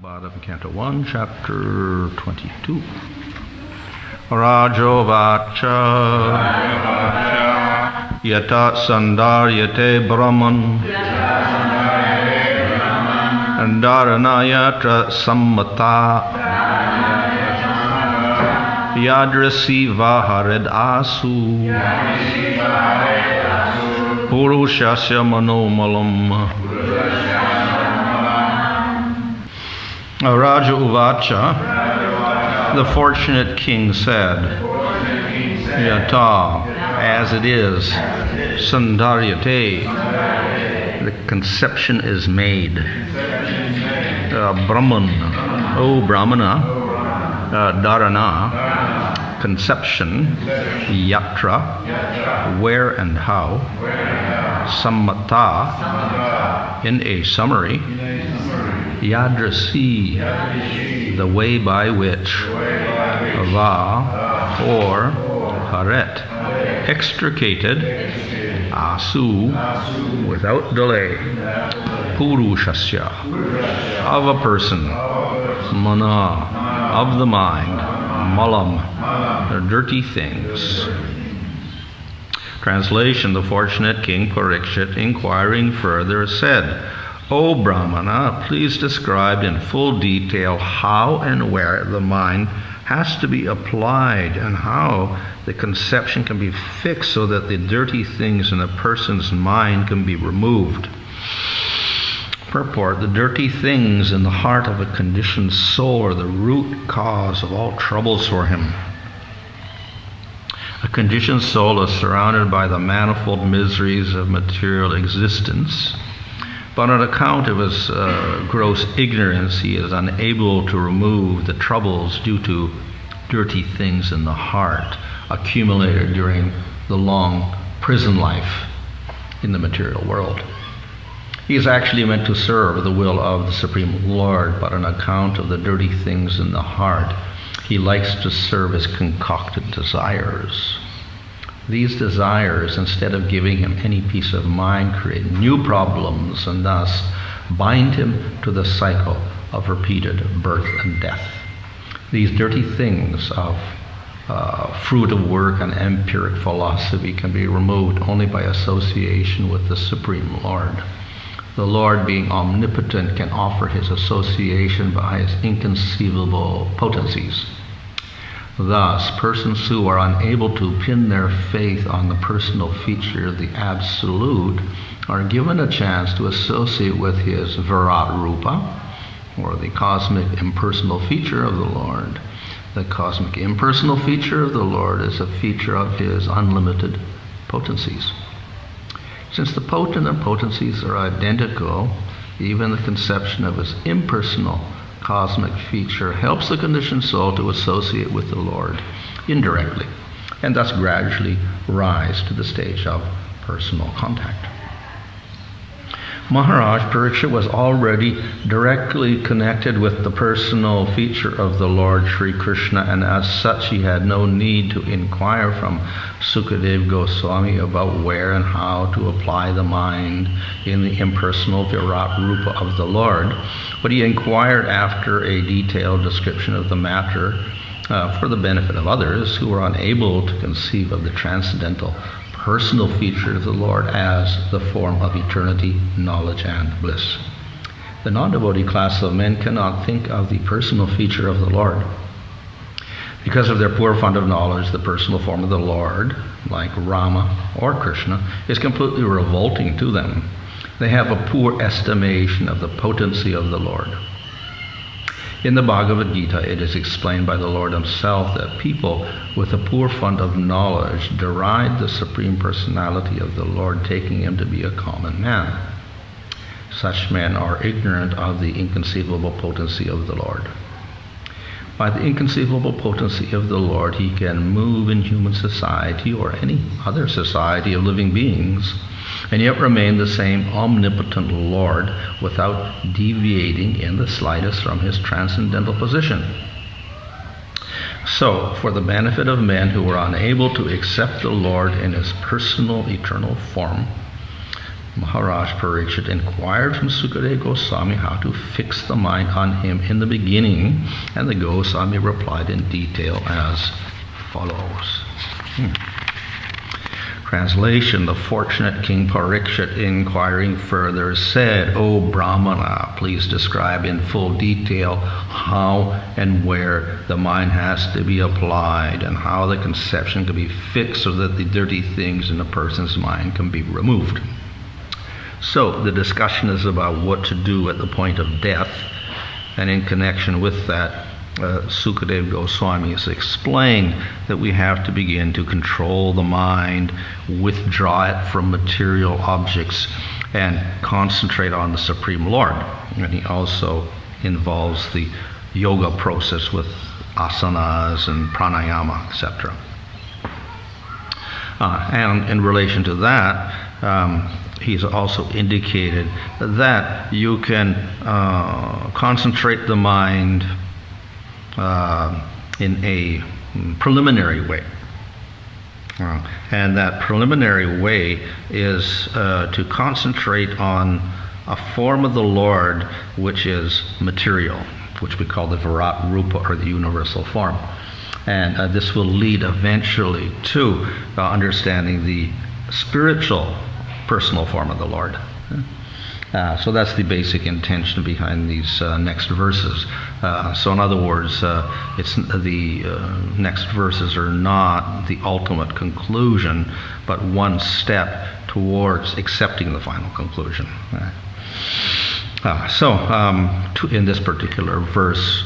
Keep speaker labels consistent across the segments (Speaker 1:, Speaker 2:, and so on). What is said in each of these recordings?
Speaker 1: Bhagavatam, Canto 1, Chapter 22. Rajo Vacha Yata Sandaryate Brahman Dharanayatra Sammata Yadrasi Vahared Asu Purushasya Manomalam. Raja Uvacha, the fortunate king said, Yata, as it is, Sandaryate, the conception is made. Brahman, O Brahmana, Dharana, conception, Yatra, where and how, Sammata, in a summary, Yadrasi, the way by which, Va, or Haret, extricated, Asu, without delay, Purushasya, of a person, Mana, of the mind, Malam, dirty things. Translation: the fortunate king Parikshit, inquiring further, said, O Brahmana, please describe in full detail how and where the mind has to be applied and how the conception can be fixed so that the dirty things in a person's mind can be removed. Purport: the dirty things in the heart of a conditioned soul are the root cause of all troubles for him. A conditioned soul is surrounded by the manifold miseries of material existence, but on account of his gross ignorance, he is unable to remove the troubles due to dirty things in the heart accumulated during the long prison life in the material world. He is actually meant to serve the will of the Supreme Lord, but on account of the dirty things in the heart, he likes to serve his concocted desires. These desires, instead of giving him any peace of mind, create new problems and thus bind him to the cycle of repeated birth and death. These dirty things of fruit of work and empiric philosophy can be removed only by association with the Supreme Lord. The Lord, being omnipotent, can offer his association by his inconceivable potencies. Thus, persons who are unable to pin their faith on the personal feature of the Absolute are given a chance to associate with his Virat Rupa, or the cosmic impersonal feature of the Lord. The cosmic impersonal feature of the Lord is a feature of his unlimited potencies. Since the potent and potencies are identical, even the conception of his impersonal cosmic feature helps the conditioned soul to associate with the Lord indirectly, and thus gradually rise to the stage of personal contact. Maharaj Parikshit was already directly connected with the personal feature of the Lord Sri Krishna, and as such he had no need to inquire from Sukadev Goswami about where and how to apply the mind in the impersonal Virat Rupa of the Lord, but he inquired after a detailed description of the matter for the benefit of others who were unable to conceive of the transcendental personal feature of the Lord as the form of eternity, knowledge, and bliss. The non-devotee class of men cannot think of the personal feature of the Lord. Because of their poor fund of knowledge, the personal form of the Lord, like Rama or Krishna, is completely revolting to them. They have a poor estimation of the potency of the Lord. In the Bhagavad Gita, it is explained by the Lord himself that people with a poor fund of knowledge deride the Supreme Personality of the Lord, taking him to be a common man. Such men are ignorant of the inconceivable potency of the Lord. By the inconceivable potency of the Lord, he can move in human society or any other society of living beings, and yet remain the same omnipotent Lord without deviating in the slightest from his transcendental position. So, for the benefit of men who are unable to accept the Lord in his personal eternal form, Maharaj Parikshit inquired from Sukadeva Goswami how to fix the mind on him in the beginning, and the Goswami replied in detail as follows. Translation: the fortunate King Parikshit, inquiring further, said, "O Brahmana, please describe in full detail how and where the mind has to be applied, and how the conception can be fixed so that the dirty things in a person's mind can be removed." So the discussion is about what to do at the point of death, and in connection with that, Sukadeva Goswami has explained that we have to begin to control the mind, withdraw it from material objects, and concentrate on the Supreme Lord. And he also involves the yoga process with asanas and pranayama, etc. And in relation to that, he's also indicated that you can concentrate the mind in a preliminary way. And that preliminary way is to concentrate on a form of the Lord which is material, which we call the Virat Rupa, or the universal form. And this will lead eventually to understanding the spiritual personal form of the Lord. So that's the basic intention behind these next verses. So in other words, it's the next verses are not the ultimate conclusion, but one step towards accepting the final conclusion. In this particular verse,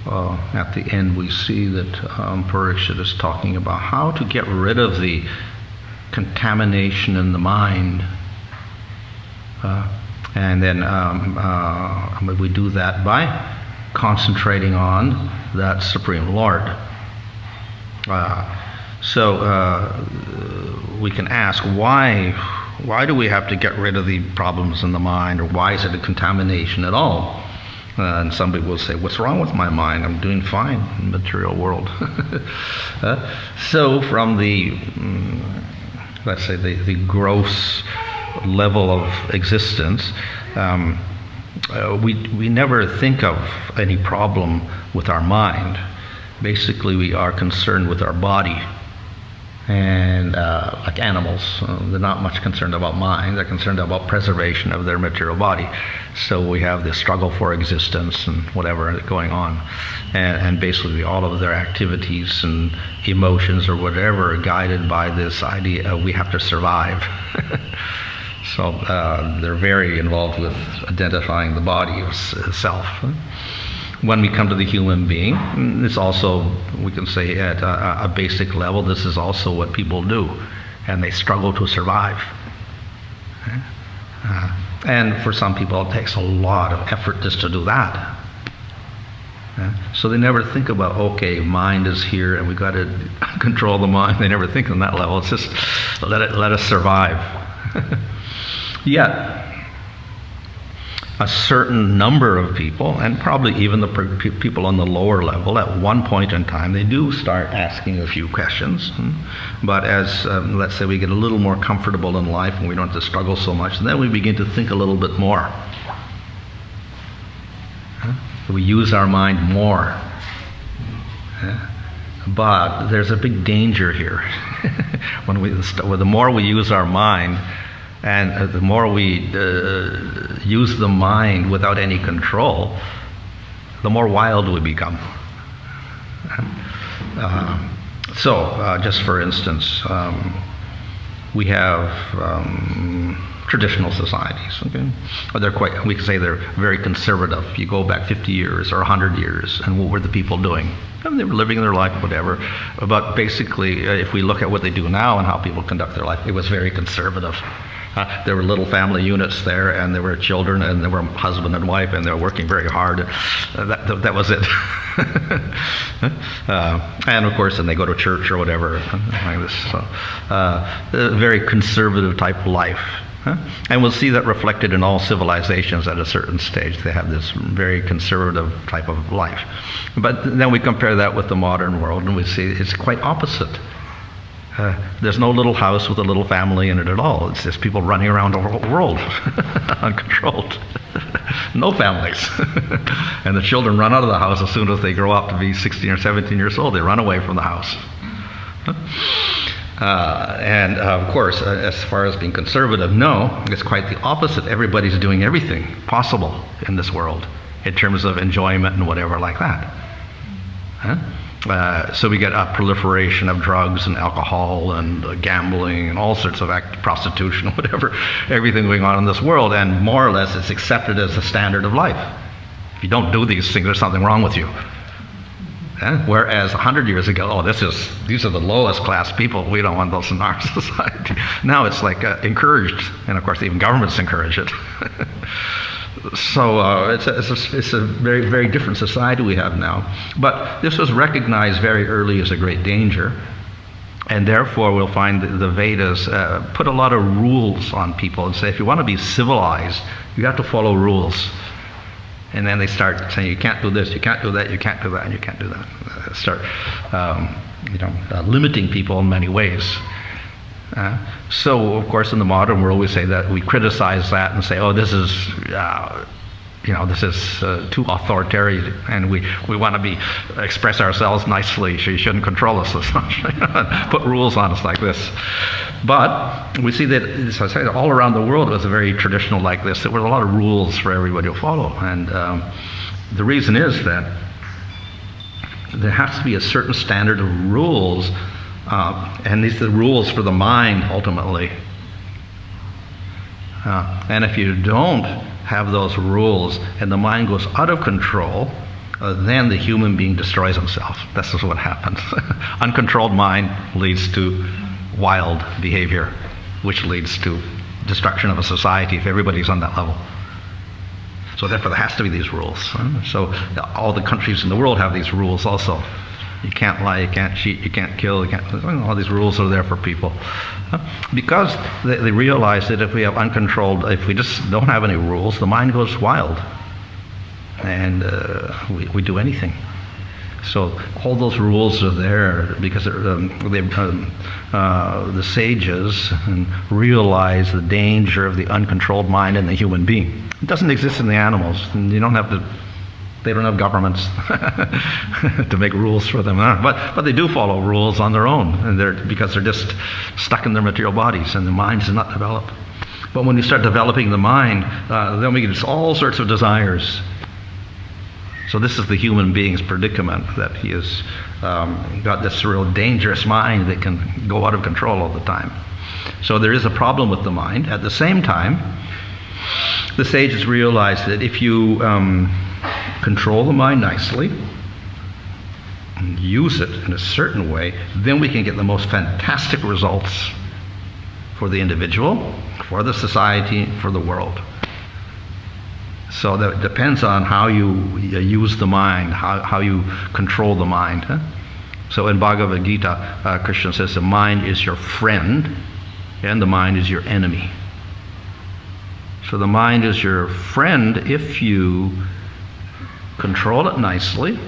Speaker 1: at the end we see that Parikshit is talking about how to get rid of the contamination in the mind. And then we do that by concentrating on that Supreme Lord. We can ask, why do we have to get rid of the problems in the mind, or why is it a contamination at all? And somebody will say, what's wrong with my mind? I'm doing fine in the material world. So from the, let's say, the gross level of existence, we never think of any problem with our mind. Basically, we are concerned with our body. And like animals, they're not much concerned about mind. They're concerned about preservation of their material body. So we have this struggle for existence and whatever going on. And basically all of their activities and emotions or whatever are guided by this idea of we have to survive. So they're very involved with identifying the body itself. When we come to the human being, it's also, we can say at a basic level, this is also what people do, and they struggle to survive. And for some people it takes a lot of effort just to do that. So they never think about, okay, mind is here and we've got to control the mind. They never think on that level. It's just let us survive. Yet, a certain number of people, and probably even the people on the lower level, at one point in time, they do start asking a few questions. But as, let's say, we get a little more comfortable in life and we don't have to struggle so much, then we begin to think a little bit more. We use our mind more. But there's a big danger here. The more we use our mind, and the more we use the mind without any control, the more wild we become. Just for instance, we have traditional societies. Okay, we can say they're very conservative. You go back 50 years or 100 years, and what were the people doing? They were living their life, whatever. But basically, if we look at what they do now and how people conduct their life, it was very conservative. There were little family units there, and there were children, and there were husband and wife, and they were working very hard. That was it. And of course, then they go to church or whatever, like this. So, very conservative type life. And we'll see that reflected in all civilizations at a certain stage. They have this very conservative type of life. But then we compare that with the modern world, and we see it's quite opposite. There's no little house with a little family in it at all. It's just people running around the whole world, uncontrolled. No families. And the children run out of the house as soon as they grow up to be 16 or 17 years old. They run away from the house. And of course, as far as being conservative, no, it's quite the opposite. Everybody's doing everything possible in this world in terms of enjoyment and whatever like that. So we get a proliferation of drugs and alcohol and gambling and all sorts of prostitution, whatever, everything going on in this world, and more or less it's accepted as the standard of life. If you don't do these things, there's something wrong with you. Whereas 100 years ago, these are the lowest class people. We don't want those in our society. Now it's like encouraged, and of course even governments encourage it. So it's a very, very different society we have now. But this was recognized very early as a great danger, and therefore we'll find the Vedas put a lot of rules on people and say, if you want to be civilized, you have to follow rules. And then they start saying, you can't do this, you can't do that, you can't do that, and you can't do that. Start limiting people in many ways. So, of course, in the modern world, we say that we criticize that and say, oh, this is, this is too authoritarian, and we want to express ourselves nicely, so you shouldn't control us as much, put rules on us like this. But we see that, as I say, all around the world it was very traditional like this. There were a lot of rules for everybody to follow, and the reason is that there has to be a certain standard of rules, and these are the rules for the mind ultimately. And if you don't have those rules and the mind goes out of control, then the human being destroys himself. This is what happens. Uncontrolled mind leads to wild behavior, which leads to destruction of a society if everybody's on that level. So therefore there has to be these rules. So all the countries in the world have these rules also. You can't lie, you can't cheat, you can't kill, all these rules are there for people. Because they realize that if we have if we just don't have any rules, the mind goes wild. And we do anything. So all those rules are there because the sages realize the danger of the uncontrolled mind in the human being. It doesn't exist in the animals. And they don't have governments to make rules for them. But they do follow rules on their own, and because they're just stuck in their material bodies and the mind is not developed. But when you start developing the mind, then we get all sorts of desires. So this is the human being's predicament, that he has got this real dangerous mind that can go out of control all the time. So there is a problem with the mind. At the same time, the sages realize that if you control the mind nicely and use it in a certain way, then we can get the most fantastic results for the individual, for the society, for the world. So that depends on how you use the mind, how you control the mind. So in Bhagavad Gita, Krishna says the mind is your friend and the mind is your enemy. So the mind is your friend if you control it nicely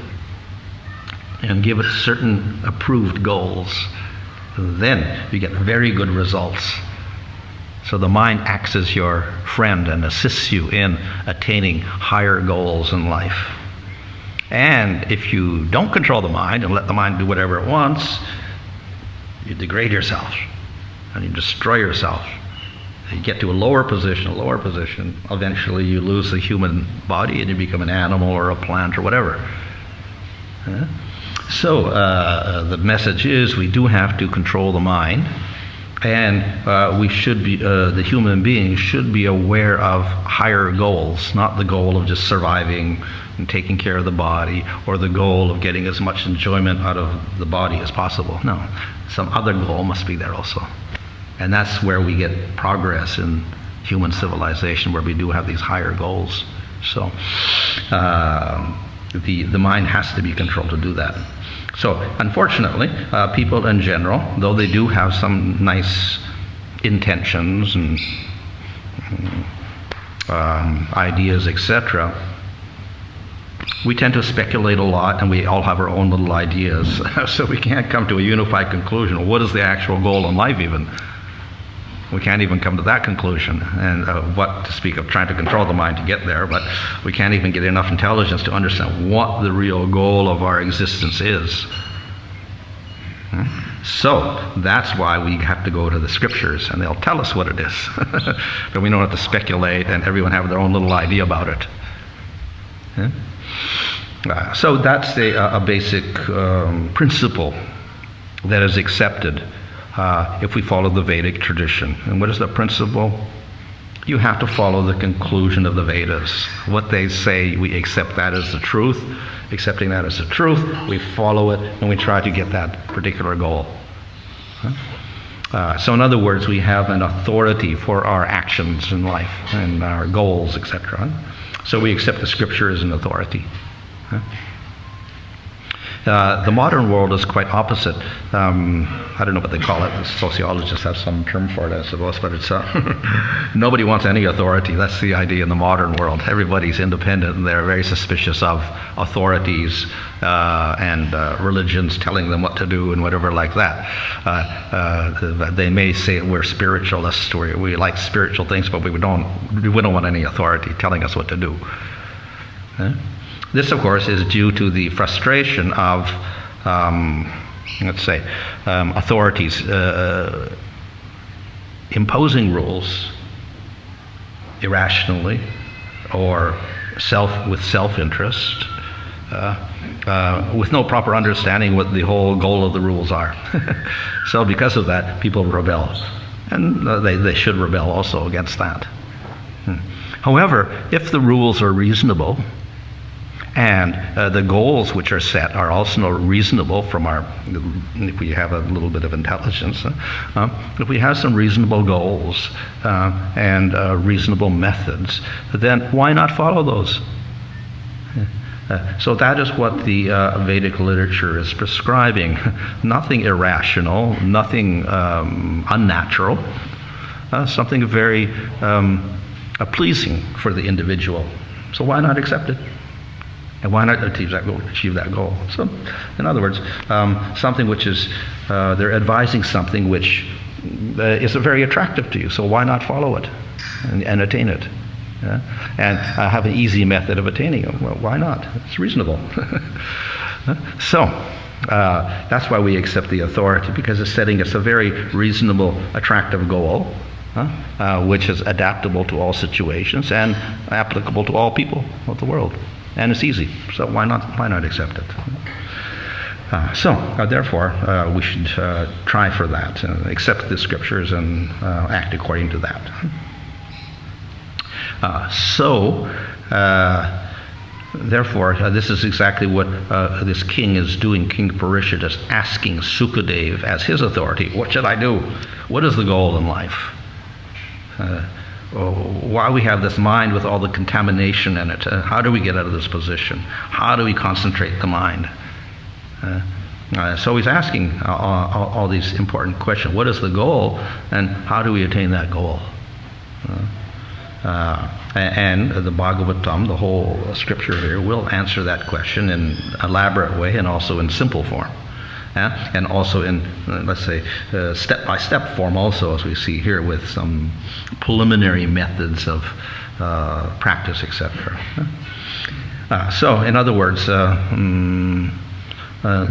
Speaker 1: and give it certain approved goals. Then you get very good results. So the mind acts as your friend and assists you in attaining higher goals in life. And if you don't control the mind and let the mind do whatever it wants, you degrade yourself and you destroy yourself. You get to a lower position. Eventually you lose the human body and you become an animal or a plant or whatever. So the message is we do have to control the mind, and we should be, the human being should be aware of higher goals, not the goal of just surviving and taking care of the body, or the goal of getting as much enjoyment out of the body as possible. No, some other goal must be there also. And that's where we get progress in human civilization, where we do have these higher goals. So the mind has to be controlled to do that. So unfortunately, people in general, though they do have some nice intentions and ideas, etc., We tend to speculate a lot, and we all have our own little ideas. So we can't come to a unified conclusion. What is the actual goal in life even? We can't even come to that conclusion. And what to speak of trying to control the mind to get there, but we can't even get enough intelligence to understand what the real goal of our existence is. So that's why we have to go to the scriptures, and they'll tell us what it is. But we don't have to speculate, and everyone have their own little idea about it. So that's a basic principle that is accepted if we follow the Vedic tradition. And what is the principle? You have to follow the conclusion of the Vedas. What they say, we accept that as the truth. Accepting that as the truth, we follow it, and we try to get that particular goal. So in other words, we have an authority for our actions in life and our goals, etc. So we accept the scripture as an authority. The modern world is quite opposite. I don't know what they call it. The sociologists have some term for it, I suppose, but it's nobody wants any authority. That's the idea in the modern world. Everybody's independent, and they're very suspicious of authorities and religions telling them what to do and whatever like that. They may say we're spiritualists, we like spiritual things, but we don't want any authority telling us what to do. This, of course, is due to the frustration of, authorities imposing rules irrationally or with self-interest, with no proper understanding what the whole goal of the rules are. So because of that, people rebel. And they should rebel also against that. However, if the rules are reasonable, and the goals which are set are also reasonable if we have a little bit of intelligence, if we have some reasonable goals and reasonable methods, then why not follow those? So that is what the Vedic literature is prescribing. Nothing irrational, nothing unnatural, something very pleasing for the individual. So why not accept it? And why not achieve that goal? So, in other words, something which is, they're advising something which is very attractive to you, so why not follow it and attain it? And have an easy method of attaining it. Well, why not? It's reasonable. So, that's why we accept the authority, because it's setting us a very reasonable, attractive goal, which is adaptable to all situations and applicable to all people of the world. And it's easy, so why not accept it? Therefore, we should try for that, accept the scriptures and act according to that. Therefore, this is exactly what this king is doing. King Parishad is asking Sukadev as his authority, what should I do? What is the goal in life? Why we have this mind with all the contamination in it? How do we get out of this position? How do we concentrate the mind? So he's asking all these important questions. What is the goal, and how do we attain that goal? And the Bhagavatam, the whole scripture here, will answer that question in an elaborate way and also in simple form. And also in, let's say, step-by-step form also, as we see here, with some preliminary methods of practice, etc. So, in other words,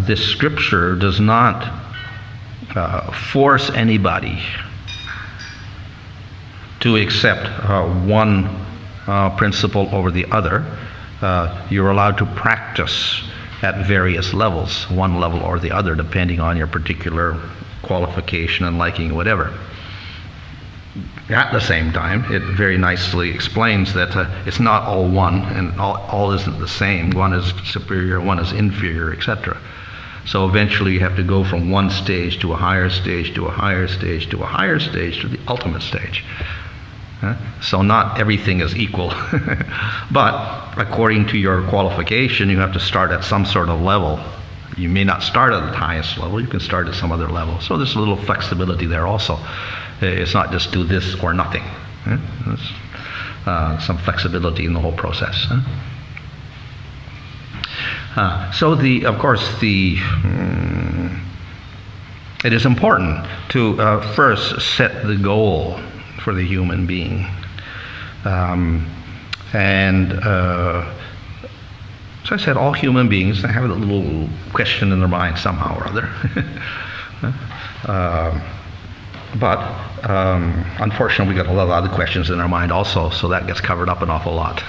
Speaker 1: this scripture does not force anybody to accept one principle over the other. You're allowed to practice at various levels, one level or the other, depending on your particular qualification and liking, whatever. At the same time, it very nicely explains that it's not all one, and all isn't the same. One is superior, one is inferior, etc. So eventually you have to go from one stage to a higher stage, to a higher stage, to a higher stage, to the ultimate stage. So not everything is equal. But according to your qualification, you have to start at some sort of level. You may not start at the highest level, you can start at some other level. So there's a little flexibility there also. It's not just do this or nothing. There's some flexibility in the whole process. Of course, it is important to first set the goal for the human being. So I said, all human beings have a little question in their mind somehow or other. But unfortunately, we got a lot of other questions in our mind also, so that gets covered up an awful lot.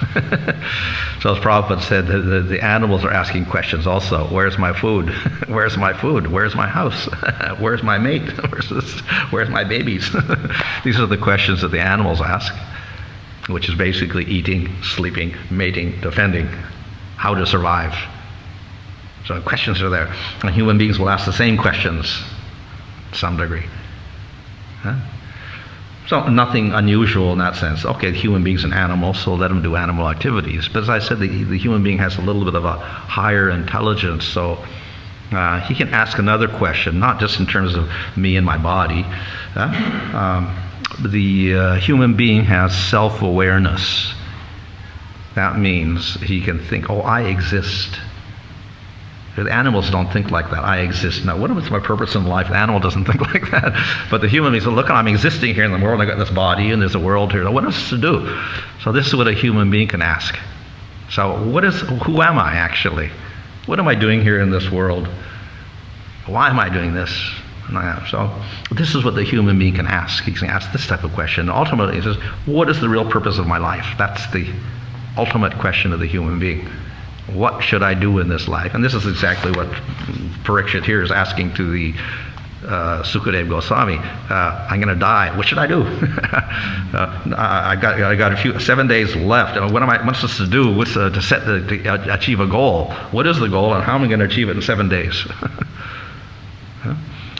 Speaker 1: So as Prabhupada said, the animals are asking questions also. Where's my food? Where's my food? Where's my house? Where's my mate? Where's my babies? These are the questions that the animals ask, which is basically eating, sleeping, mating, defending, how to survive. So questions are there. And human beings will ask the same questions to some degree. So nothing unusual in that sense. Okay, the human being's an animal, so let him do animal activities. But as I said, the human being has a little bit of a higher intelligence, so he can ask another question, not just in terms of me and my body. The human being has self-awareness. That means he can think, oh, I exist. The animals don't think like that. I exist. Now, what is my purpose in life? The animal doesn't think like that. But the human being says, look, I'm existing here in the world. I got this body, and there's a world here. What else to do? So this is what a human being can ask. So who am I actually? What am I doing here in this world? Why am I doing this? So this is what the human being can ask. He can ask this type of question. Ultimately, he says, what is the real purpose of my life? That's the ultimate question of the human being. What should I do in this life? And this is exactly what Parikshit here is asking to the Sukadeva Goswami. I'm going to die. What should I do? I got 7 days left. What am I supposed to do? What's to achieve a goal? What is the goal, and how am I going to achieve it in 7 days?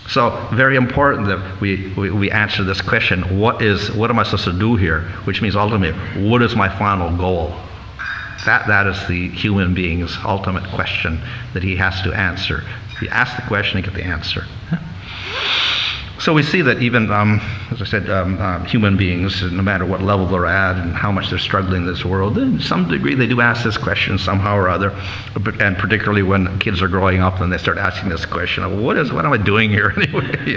Speaker 1: So very important that we answer this question. What am I supposed to do here? Which means ultimately, what is my final goal? That is the human being's ultimate question that he has to answer. If you ask the question, you get the answer. So we see that even, as I said, human beings, no matter what level they're at and how much they're struggling in this world, in some degree they do ask this question somehow or other, and particularly when kids are growing up and they start asking this question, what am I doing here anyway,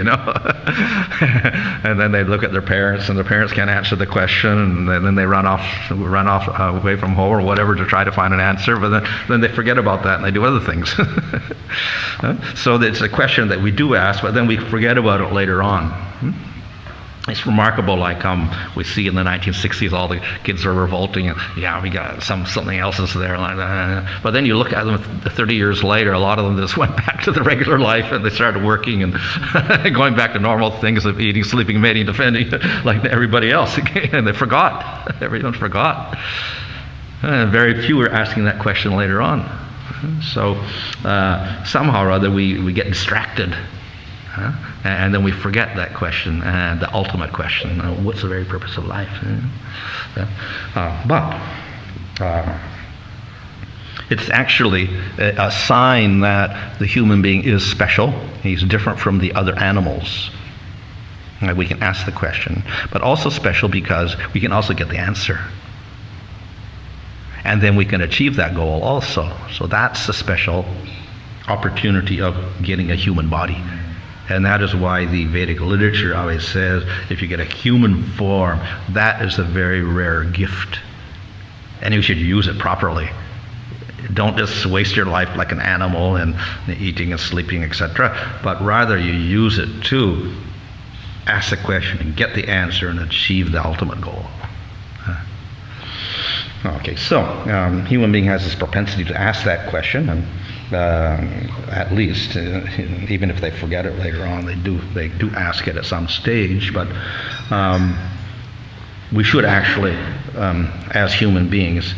Speaker 1: And then they look at their parents, and their parents can't answer the question, and then they run off away from home or whatever to try to find an answer, but then they forget about that and they do other things. So it's a question that we do ask, but then we forget about it later on. It's remarkable, like we see in the 1960s, all the kids are revolting, and we got something else is there, like that. But then you look at them 30 years later, a lot of them just went back to the regular life, and they started working and going back to normal things of eating, sleeping, mating, defending, like everybody else, and they forgot. Everyone forgot. Very few are asking that question later on. So somehow or other we get distracted. And then we forget that question, and the ultimate question, what's the very purpose of life? But it's actually a sign that the human being is special. He's different from the other animals. We can ask the question, but also special because we can also get the answer. And then we can achieve that goal also. So that's the special opportunity of getting a human body. And that is why the Vedic literature always says, if you get a human form, that is a very rare gift. And you should use it properly. Don't just waste your life like an animal and eating and sleeping, etc. But rather you use it to ask the question and get the answer and achieve the ultimate goal. Okay, so human being has this propensity to ask that question, and at least, even if they forget it later on, they do ask it at some stage. But we should actually, as human beings,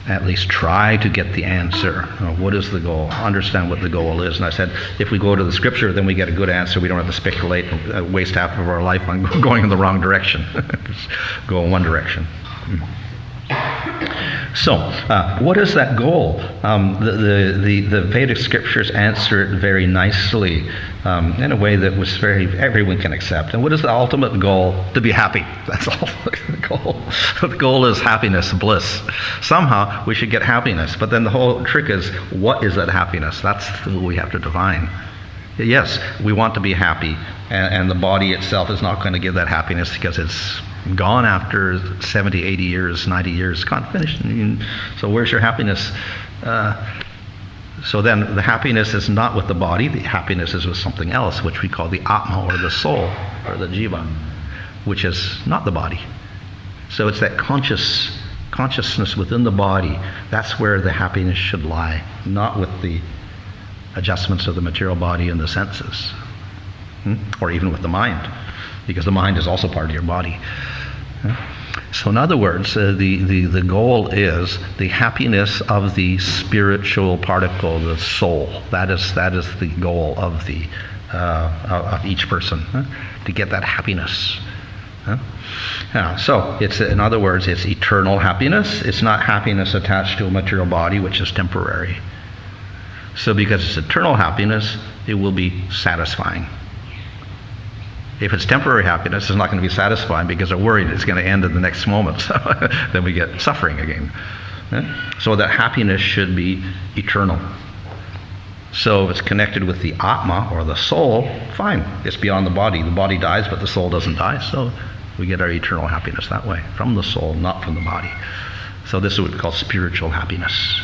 Speaker 1: at least try to get the answer. What is the goal? Understand what the goal is. And I said, if we go to the scripture, then we get a good answer. We don't have to speculate and waste half of our life on going in the wrong direction. Just go in one direction. So, what is that goal? The Vedic scriptures answer it very nicely in a way that was everyone can accept. And what is the ultimate goal? To be happy. That's all the goal. The goal is happiness, bliss. Somehow we should get happiness. But then the whole trick is, what is that happiness? That's what we have to define. Yes, we want to be happy, and the body itself is not going to give that happiness because it's gone after 70, 80 years, 90 years, can't finish. So where's your happiness? So then the happiness is not with the body, the happiness is with something else, which we call the Atma, or the soul, or the Jiva, which is not the body. So it's that consciousness within the body. That's where the happiness should lie, not with the adjustments of the material body and the senses, or even with the mind, because the mind is also part of your body. So in other words, the goal is the happiness of the spiritual particle, the soul. That is the goal of of each person, to get that happiness. So it's, in other words, it's eternal happiness. It's not happiness attached to a material body, which is temporary. So because it's eternal happiness, it will be satisfying. If it's temporary happiness, it's not going to be satisfying because they're worried it's going to end in the next moment. So then we get suffering again. So that happiness should be eternal. So if it's connected with the Atma, or the soul, fine. It's beyond the body. The body dies, but the soul doesn't die. So we get our eternal happiness that way, from the soul, not from the body. So this is what we call spiritual happiness.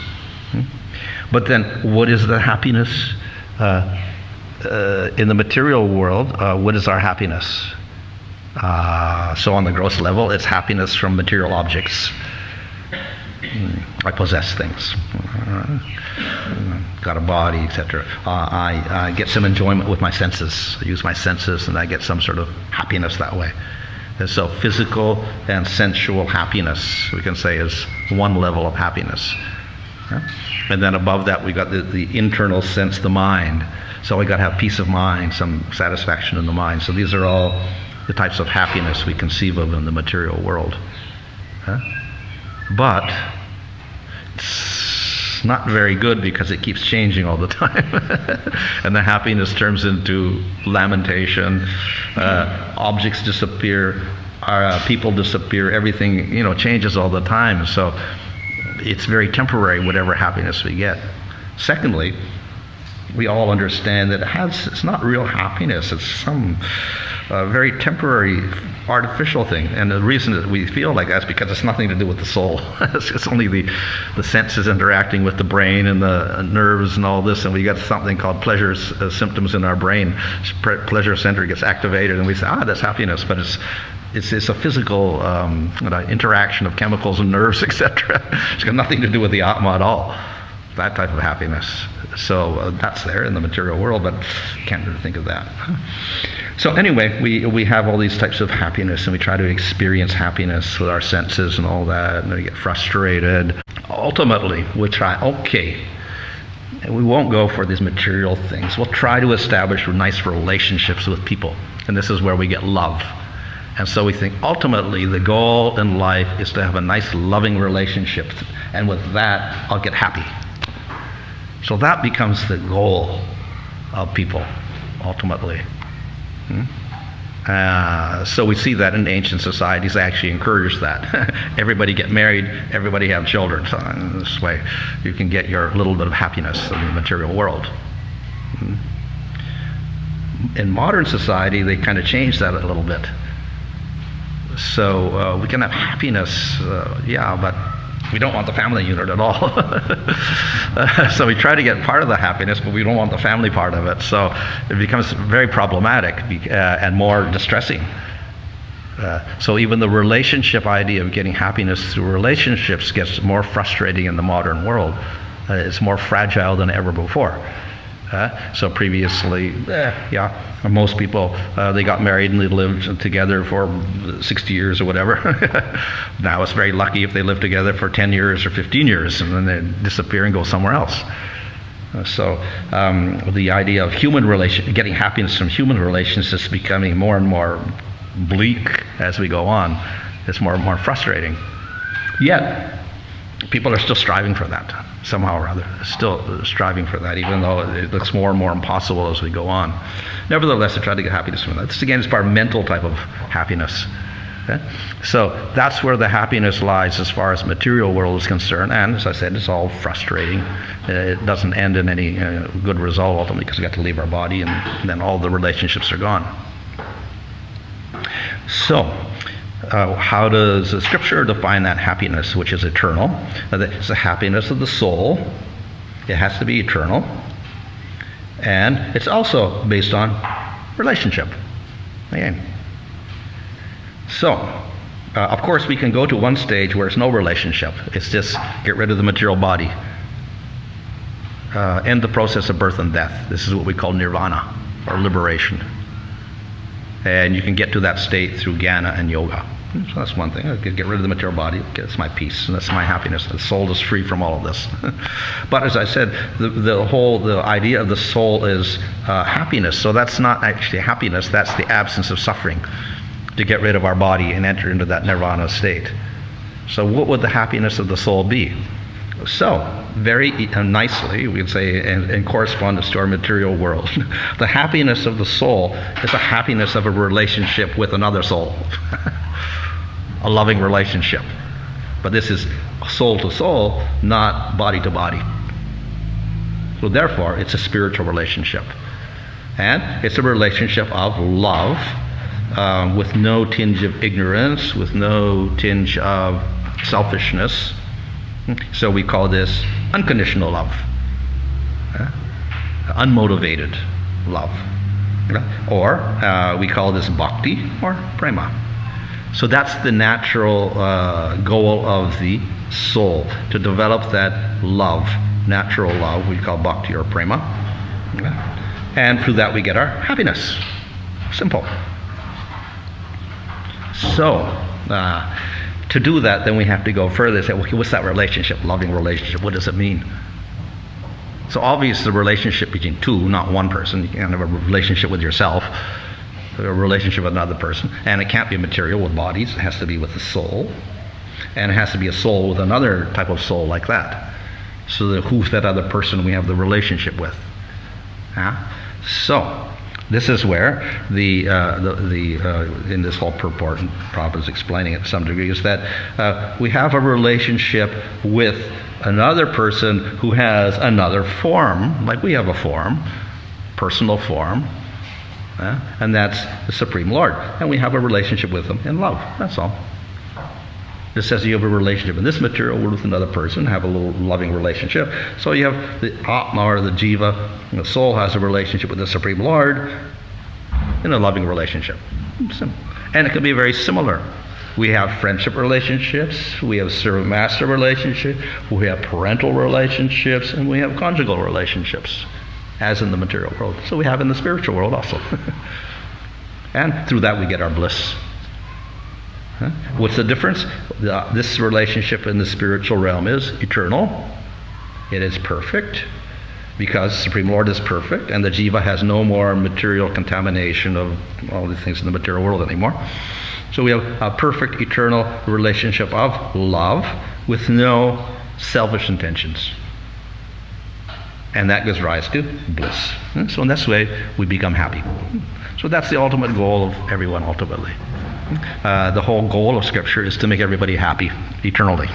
Speaker 1: But then, what is the happiness in the material world? What is our happiness? So on the gross level, it's happiness from material objects. I possess things. Got a body, etc. I get some enjoyment with my senses. I use my senses, and I get some sort of happiness that way. And so physical and sensual happiness, we can say, is one level of happiness. And then above that, we got the internal sense, the mind. So we got to have peace of mind, some satisfaction in the mind. So these are all the types of happiness we conceive of in the material world. But it's not very good because it keeps changing all the time. And the happiness turns into lamentation. Objects disappear. People disappear. Everything, changes all the time. So it's very temporary, whatever happiness we get. Secondly, we all understand that it's not real happiness. It's some very temporary, artificial thing. And the reason that we feel like that is because it's nothing to do with the soul. It's only the senses interacting with the brain and the nerves and all this, and we get something called pleasure symptoms in our brain. Pleasure center gets activated, and we say, that's happiness, but it's a physical interaction of chemicals and nerves, etc. It's got nothing to do with the Atma at all. That type of happiness. So that's there in the material world, but can't really think of that. So anyway, we have all these types of happiness, and we try to experience happiness with our senses and all that, and then we get frustrated. Ultimately, we try, and we won't go for these material things. We'll try to establish nice relationships with people, and this is where we get love. And so we think ultimately the goal in life is to have a nice loving relationship, and with that I'll get happy. So that becomes the goal of people ultimately. So we see that in ancient societies they actually encourage that. Everybody get married, everybody have children. So in this way you can get your little bit of happiness in the material world. In modern society they kind of changed that a little bit. So we can have happiness, but we don't want the family unit at all. So we try to get part of the happiness, but we don't want the family part of it. So it becomes very problematic and more distressing. So even the relationship idea of getting happiness through relationships gets more frustrating in the modern world. It's more fragile than ever before. So previously, most people, they got married and they lived together for 60 years or whatever. Now it's very lucky if they live together for 10 years or 15 years and then they disappear and go somewhere else. So the idea of getting happiness from human relations is becoming more and more bleak as we go on. It's more and more frustrating. Yet, People are still striving for that, somehow or other. Still striving for that, even though it looks more and more impossible as we go on. Nevertheless, they try to get happiness from that. This, again, is part of mental type of happiness. Okay? So that's where the happiness lies as far as material world is concerned. And as I said, it's all frustrating. It doesn't end in any good result ultimately, because we got to leave our body, and then all the relationships are gone. So, how does the scripture define that happiness, which is eternal? It's the happiness of the soul. It has to be eternal. And it's also based on relationship. Again. So, of course, we can go to one stage where it's no relationship. It's just get rid of the material body. End the process of birth and death. This is what we call nirvana, or liberation. And you can get to that state through jnana and yoga. So that's one thing. I get rid of the material body. That's my peace, and that's my happiness. The soul is free from all of this. But as I said, the idea of the soul is happiness. So that's not actually happiness. That's the absence of suffering. To get rid of our body and enter into that nirvana state. So what would the happiness of the soul be? So, very nicely, we could say, in correspondence to our material world, the happiness of the soul is the happiness of a relationship with another soul. A loving relationship. But this is soul to soul, not body to body. So therefore, it's a spiritual relationship. And it's a relationship of love, with no tinge of ignorance, with no tinge of selfishness. So we call this unconditional love, unmotivated love, or we call this bhakti or prema. So that's the natural goal of the soul, to develop that love, natural love, we call bhakti or prema, and through that we get our happiness. Simple. So, to do that, then we have to go further and say, well, what's that relationship, loving relationship? What does it mean? So obviously the relationship between two, not one person. You can't have a relationship with yourself, a relationship with another person. And it can't be material with bodies. It has to be with the soul. And it has to be a soul with another type of soul like that. So that who's that other person we have the relationship with? So, this is where in this whole purport, and Prabhupada is explaining it to some degree, is that we have a relationship with another person who has another form, like we have a form, personal form, and that's the Supreme Lord. And we have a relationship with him in love, that's all. It says you have a relationship in this material world with another person, have a little loving relationship. So you have the Atma or the Jiva, and the soul has a relationship with the Supreme Lord in a loving relationship. And it can be very similar. We have friendship relationships, we have servant-master relationships, we have parental relationships, and we have conjugal relationships, as in the material world. So we have in the spiritual world also. And through that we get our bliss. What's the difference? This relationship in the spiritual realm is eternal. It is perfect, because the Supreme Lord is perfect, and the Jiva has no more material contamination of all these things in the material world anymore. So we have a perfect, eternal relationship of love with no selfish intentions. And that gives rise to bliss. So in this way, we become happy. So that's the ultimate goal of everyone, ultimately. The whole goal of Scripture is to make everybody happy eternally.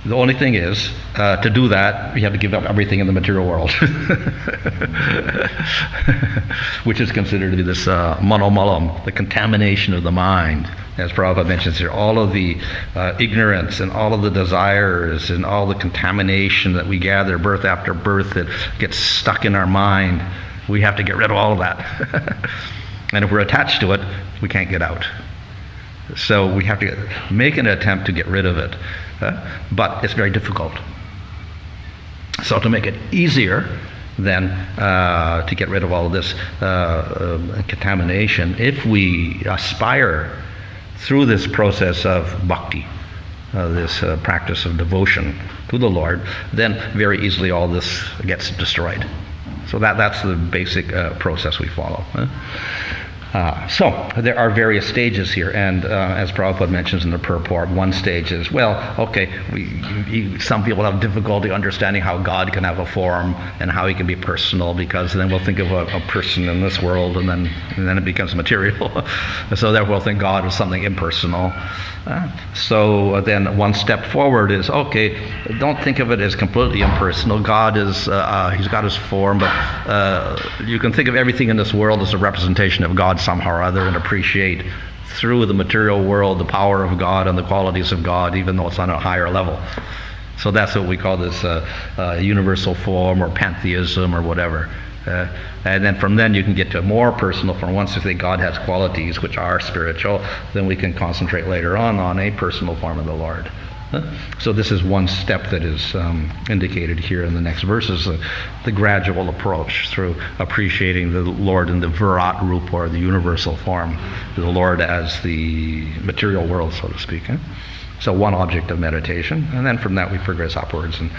Speaker 1: The only thing is, to do that, you have to give up everything in the material world, which is considered to be this manomalam, the contamination of the mind. As Prabhupada mentions here, all of the ignorance and all of the desires and all the contamination that we gather birth after birth that gets stuck in our mind, we have to get rid of all of that. And if we're attached to it, we can't get out. So we have to make an attempt to get rid of it. But it's very difficult. So to make it easier then to get rid of all of this contamination, if we aspire through this process of bhakti, this practice of devotion to the Lord, then very easily all this gets destroyed. So that's the basic process we follow. So there are various stages here, and as Prabhupada mentions in the purport, one stage is, well, okay, some people have difficulty understanding how God can have a form and how he can be personal, because then we'll think of a person in this world, and then it becomes material. So therefore we'll think God is something impersonal. So then one step forward is, okay, don't think of it as completely impersonal. God is, he's got his form, but you can think of everything in this world as a representation of God somehow or other, and appreciate through the material world the power of God and the qualities of God, even though it's on a higher level. So that's what we call this universal form, or pantheism, or whatever. And then from then you can get to a more personal form. Once you say God has qualities which are spiritual, then we can concentrate later on a personal form of the Lord. So this is one step that is indicated here in the next verses, the gradual approach through appreciating the Lord in the Virat Rupa, or the universal form, the Lord as the material world, so to speak. So one object of meditation, and then from that we progress upwards, and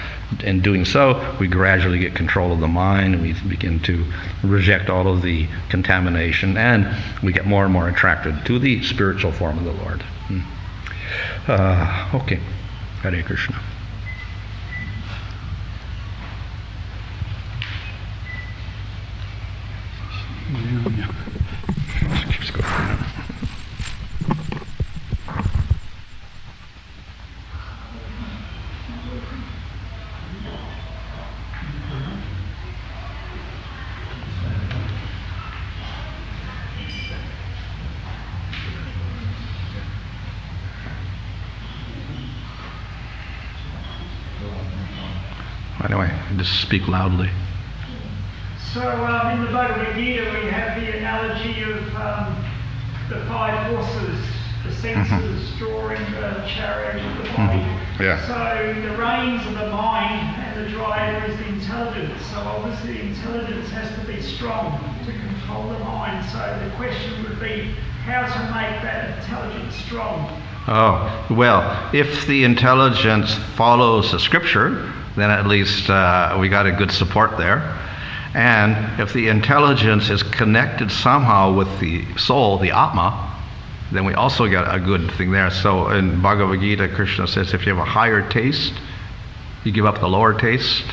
Speaker 1: in doing so we gradually get control of the mind, and we begin to reject all of the contamination, and we get more and more attracted to the spiritual form of the Lord. Okay. Hare Krishna. Keeps going down. Anyway, just speak loudly.
Speaker 2: So in the Bhagavad Gita we have the analogy of the five forces, the senses drawing the chariot of the body.
Speaker 1: Yeah.
Speaker 2: So the reins are the mind and the driver is the intelligence. So obviously the intelligence has to be strong to control the mind. So the question would be how to make that intelligence strong.
Speaker 1: Oh, well, if the intelligence follows the scripture, then at least we got a good support there. And if the intelligence is connected somehow with the soul, the Atma, then we also got a good thing there. So in Bhagavad Gita, Krishna says if you have a higher taste, you give up the lower taste.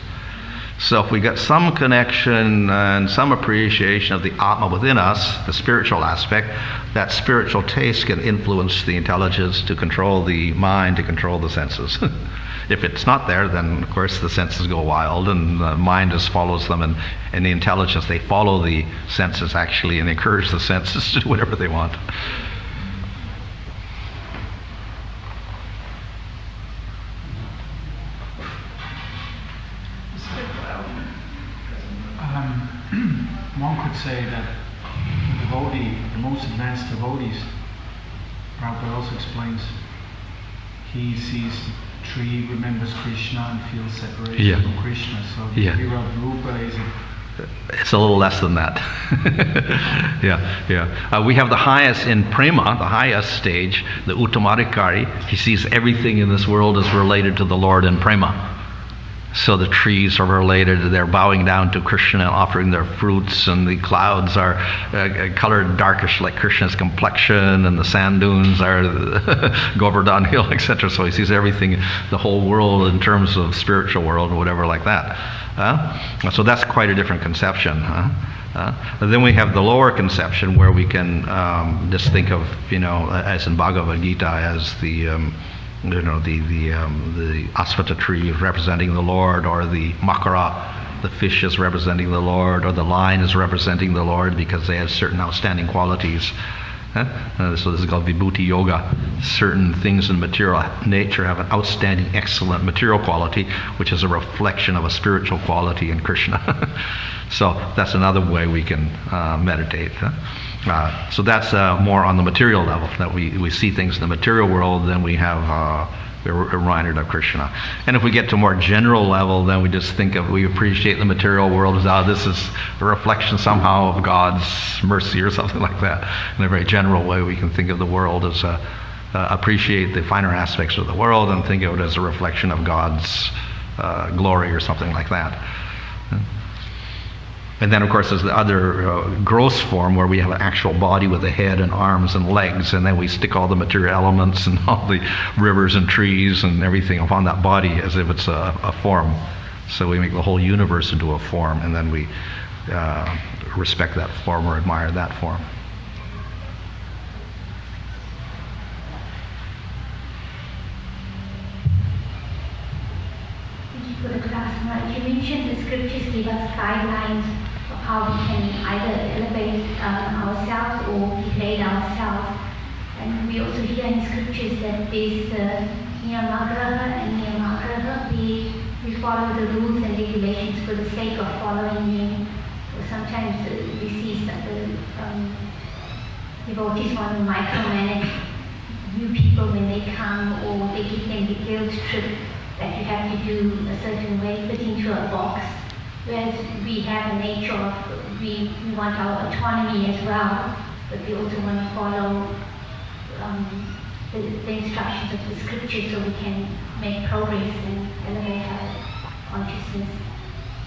Speaker 1: So if we got some connection and some appreciation of the Atma within us, the spiritual aspect, that spiritual taste can influence the intelligence to control the mind, to control the senses. If it's not there, then of course the senses go wild, and the mind just follows them, and the intelligence, they follow the senses actually, and encourage the senses to do whatever they want.
Speaker 3: One could say that the devotee, the most advanced devotees, Prabhupada also explains, he sees the tree, remembers Krishna, and feels separation from Krishna. So the Virat Rupa is
Speaker 1: it's a little less than that. We have the highest in prema, the highest stage, the Uttamadhikari. He sees everything in this world is related to the Lord in prema. So the trees are related, they're bowing down to Krishna and offering their fruits, and the clouds are colored darkish like Krishna's complexion, and the sand dunes are Govardhan Hill, etc. So he sees everything, the whole world in terms of spiritual world or whatever like that. So that's quite a different conception. Then we have the lower conception where we can just think of, as in Bhagavad Gita, as the asvata tree is representing the Lord, or the makara, the fish is representing the Lord, or the lion is representing the Lord because they have certain outstanding qualities. So this is called Vibhuti Yoga. Certain things in material nature have an outstanding, excellent material quality, which is a reflection of a spiritual quality in Krishna. So that's another way we can meditate. So that's more on the material level, that we see things in the material world, then we have we're reminded of Krishna. And if we get to a more general level, then we just we appreciate the material world as, this is a reflection somehow of God's mercy or something like that. In a very general way, we can think of the world as appreciate the finer aspects of the world and think of it as a reflection of God's glory or something like that. And then, of course, there's the other gross form where we have an actual body with a head and arms and legs, and then we stick all the material elements and all the rivers and trees and everything upon that body as if it's a form. So we make the whole universe into a form, and then we respect that form or admire that form.
Speaker 4: For the class, you mentioned the scriptures give us guidelines of how we can either elevate ourselves or degrade ourselves. And we also hear in scriptures that there's niyamagraha and niyamagraha. We follow the rules and regulations for the sake of following them. So sometimes we see that the devotees want to micromanage new people when they come, or they give them the guilt trip that you have to do a certain way, fit into a box. Whereas we have a nature of, we want our autonomy as well, but we also want to follow the instructions of the scripture so we can make progress and elevate our consciousness.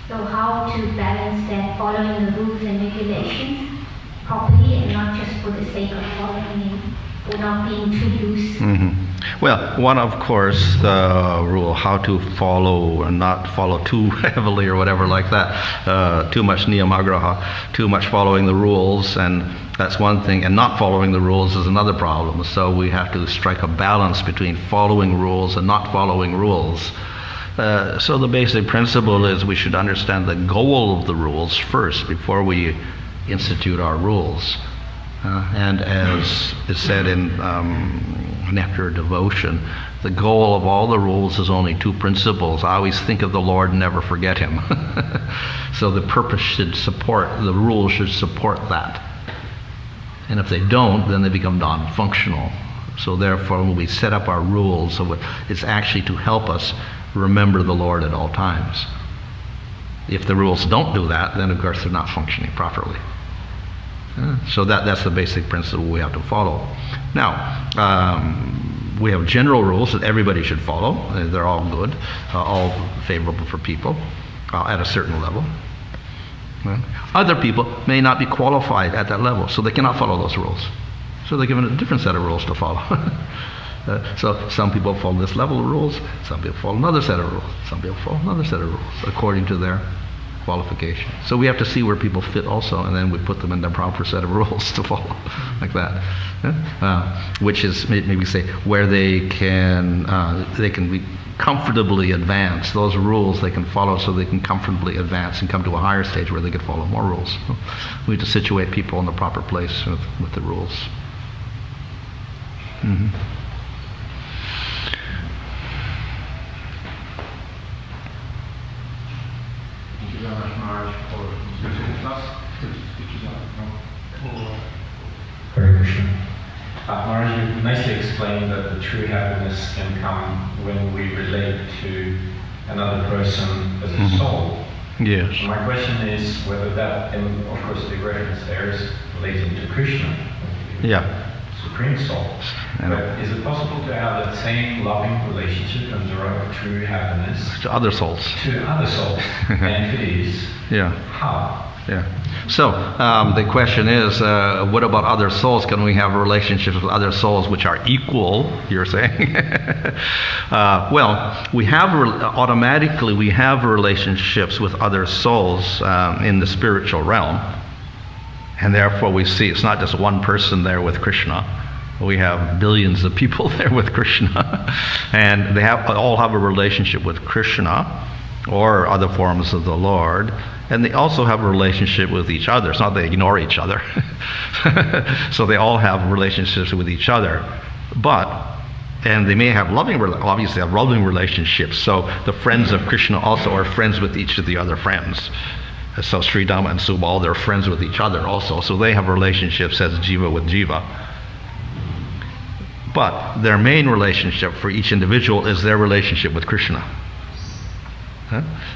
Speaker 4: So how to balance that, following the rules and regulations properly and not just for the sake of following them, or not being too loose.
Speaker 1: Mm-hmm. Well, one, of course, the rule how to follow and not follow too heavily or whatever like that. Too much niyamagraha, too much following the rules, and that's one thing, and not following the rules is another problem. So we have to strike a balance between following rules and not following rules. So the basic principle is we should understand the goal of the rules first before we institute our rules. And as is said in Nectar Devotion, the goal of all the rules is only two principles. I always think of the Lord and never forget Him. So the purpose should support, the rules should support that. And if they don't, then they become non-functional. So therefore, when we set up our rules, it's actually to help us remember the Lord at all times. If the rules don't do that, then of course they're not functioning properly. So that's the basic principle we have to follow. Now, we have general rules that everybody should follow. They're all good, all favorable for people at a certain level. Other people may not be qualified at that level, so they cannot follow those rules. So they're given a different set of rules to follow. So some people follow this level of rules, some people follow another set of rules, some people follow another set of rules according to their qualification. So we have to see where people fit also, and then we put them in the proper set of rules to follow, like that. Which is maybe say where they can be comfortably advance. Those rules they can follow so they can comfortably advance and come to a higher stage where they can follow more rules. So we have to situate people in the proper place with the rules. Mm-hmm.
Speaker 5: Hare Krishna. Maharaj, you nicely explained that the true happiness can come when we relate to another person as a soul.
Speaker 1: Yes.
Speaker 5: So my question is whether that, and of course the reference there is relating to Krishna,
Speaker 1: Yeah.
Speaker 5: Supreme Soul. But is it possible to have that same loving relationship and derive true happiness
Speaker 1: To other souls.
Speaker 5: to other souls? And if it is,
Speaker 1: Yeah.
Speaker 5: how?
Speaker 1: Yeah. So the question is, what about other souls? Can we have relationships with other souls which are equal? You're saying? Well, we have automatically we have relationships with other souls in the spiritual realm, and therefore we see it's not just one person there with Krishna. We have billions of people there with Krishna, and they all have a relationship with Krishna or other forms of the Lord. And they also have a relationship with each other. It's not they ignore each other. So they all have relationships with each other. And they may have obviously have loving relationships. So the friends of Krishna also are friends with each of the other friends. So Sri Dhamma and Subal, they're friends with each other also. So they have relationships as Jiva with Jiva. But their main relationship for each individual is their relationship with Krishna.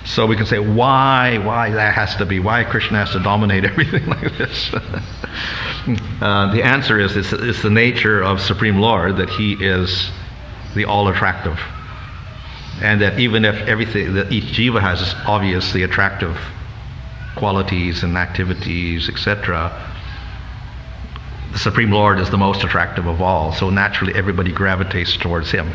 Speaker 1: So we can say why that has to be, why Krishna has to dominate everything like this. The answer is it's the nature of Supreme Lord that He is the all-attractive, and that even if everything that each jiva has is obviously attractive qualities and activities, etc., the Supreme Lord is the most attractive of all. So naturally everybody gravitates towards him.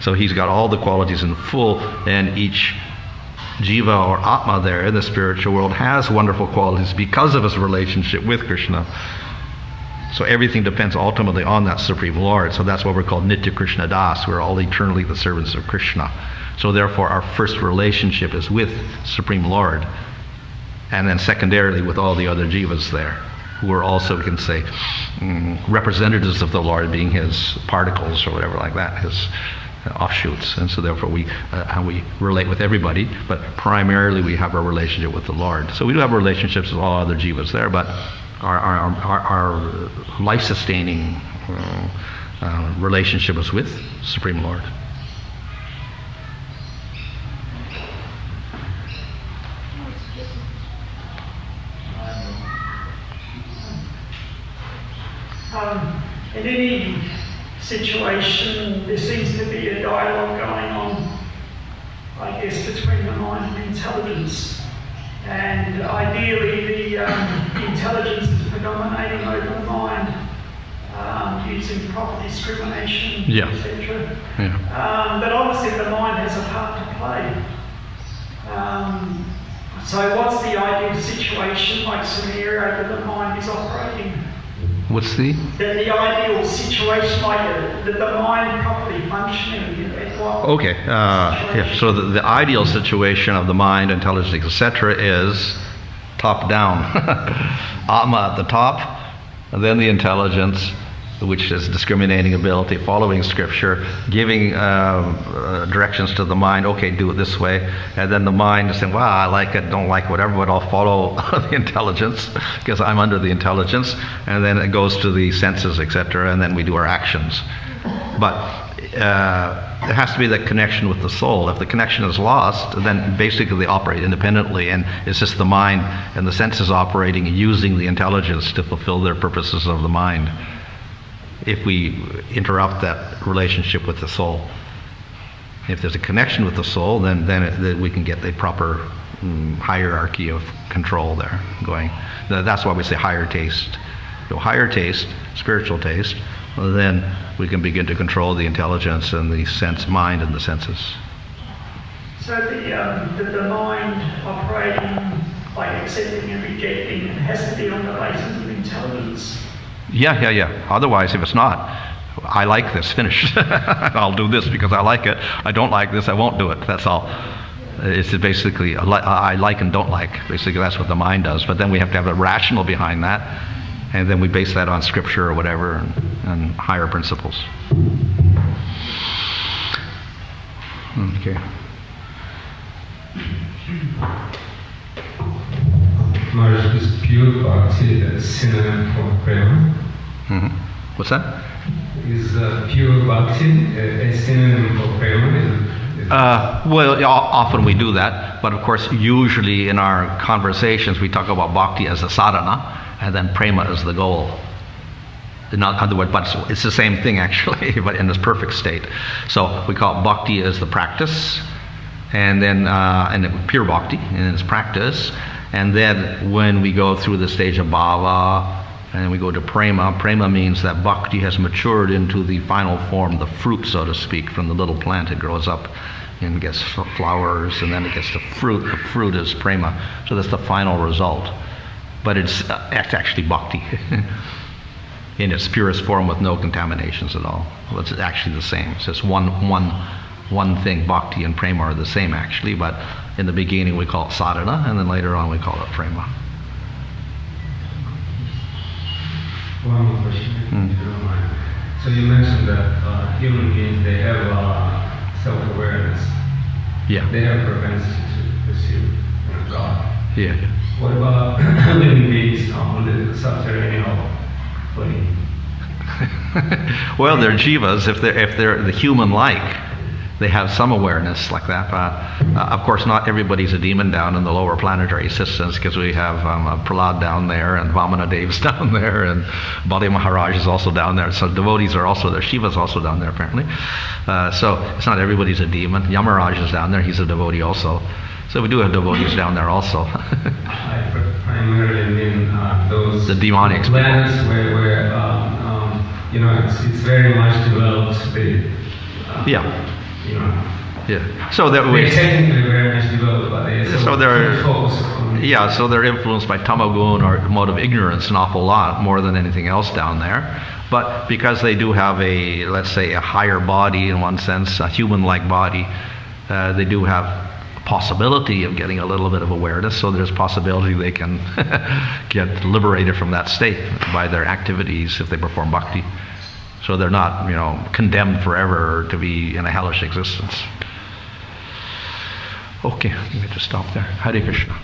Speaker 1: So he's got all the qualities in full, and each jiva or atma there in the spiritual world has wonderful qualities because of his relationship with Krishna. So everything depends ultimately on that Supreme Lord. So that's why we're called Nitya Krishna Das. We're all eternally the servants of Krishna. So therefore our first relationship is with Supreme Lord, and then secondarily with all the other jivas there, who are also, we can say, representatives of the Lord, being his particles or whatever like that, his offshoots. And so therefore we relate with everybody, but primarily we have our relationship with the Lord. So we do have relationships with all other jivas there, but our life-sustaining relationship is with Supreme Lord.
Speaker 2: In any situation, there seems to be a dialogue going on, I guess, between the mind and intelligence. And ideally, the intelligence is predominating over the mind, using proper discrimination, etc. Yeah. But obviously, the mind has a part to play. So, what's the ideal situation, like scenario that the mind is operating?
Speaker 1: What's the
Speaker 2: ideal situation, like the mind properly functioning?
Speaker 1: Okay. Yeah. So the ideal situation of the mind, intelligence, etc., is top down. Atma at the top, and then the intelligence, which is discriminating ability, following scripture, giving directions to the mind. Okay, do it this way, and then the mind is saying, "Well, I like it, don't like whatever, but I'll follow the intelligence because I'm under the intelligence." And then it goes to the senses, etc., and then we do our actions. But there has to be that connection with the soul. If the connection is lost, then basically they operate independently, and it's just the mind and the senses operating and using the intelligence to fulfill their purposes of the mind. If we interrupt that relationship with the soul, if there's a connection with the soul, then we can get the proper hierarchy of control there going. That's why we say higher taste. So higher taste, spiritual taste, then we can begin to control the intelligence and the sense mind and the senses.
Speaker 2: So the mind operating, like accepting and rejecting, it has to be on the basis of intelligence.
Speaker 1: Yeah. Otherwise, if it's not, I like this, finished. I'll do this because I like it. I don't like this, I won't do it. That's all. It's basically, I like and don't like. Basically, that's what the mind does. But then we have to have a rational behind that, and then we base that on scripture or whatever, and higher principles. Okay.
Speaker 6: Maharaj, is pure bhakti a synonym for prema?
Speaker 1: What's that?
Speaker 6: Is pure bhakti a synonym for prema?
Speaker 1: Well, often we do that, but of course, usually in our conversations, we talk about bhakti as a sadhana, and then prema as the goal. In other words, but it's the same thing actually, but in its perfect state. So we call bhakti as the practice, and then pure bhakti in its practice. And then when we go through the stage of bhava, and we go to prema, prema means that bhakti has matured into the final form, the fruit, so to speak, from the little plant. It grows up and gets flowers, and then it gets the fruit. The fruit is prema. So that's the final result. But it's actually bhakti in its purest form with no contaminations at all. Well, it's actually the same. It's just one thing. Bhakti and prema are the same actually, but in the beginning we call it sadhana, and then later on we call it prema.
Speaker 6: One more question, if you don't mind. So you mentioned that human beings, they have self-awareness.
Speaker 1: Yeah.
Speaker 6: They have propensity to pursue God.
Speaker 1: Yeah.
Speaker 6: What about living beings on the subterranean plane?
Speaker 1: Well, they're jivas. If they're the human-like, they have some awareness like that. Of course, not everybody's a demon down in the lower planetary systems, because we have Prahlad down there, and Vamana Dev's down there, and Bali Maharaj is also down there. So devotees are also there. Shiva's also down there, apparently. So it's not everybody's a demon. Yamaraj is down there. He's a devotee also. So we do have devotees down there also.
Speaker 6: I primarily mean those
Speaker 1: The demonics people.
Speaker 6: planets where you know, it's very much developed.
Speaker 1: Yeah.
Speaker 6: You know,
Speaker 1: Yeah. So that
Speaker 6: they're technically very much developed, but they're focused on.
Speaker 1: Yeah, so they're influenced by tamagun or mode of ignorance an awful lot, more than anything else down there. But because they do have a, let's say, a higher body in one sense, a human-like body, they do have a possibility of getting a little bit of awareness, so there's possibility they can get liberated from that state by their activities if they perform bhakti. So they're not, you know, condemned forever to be in a hellish existence. Okay, let me just stop there. Hare Krishna.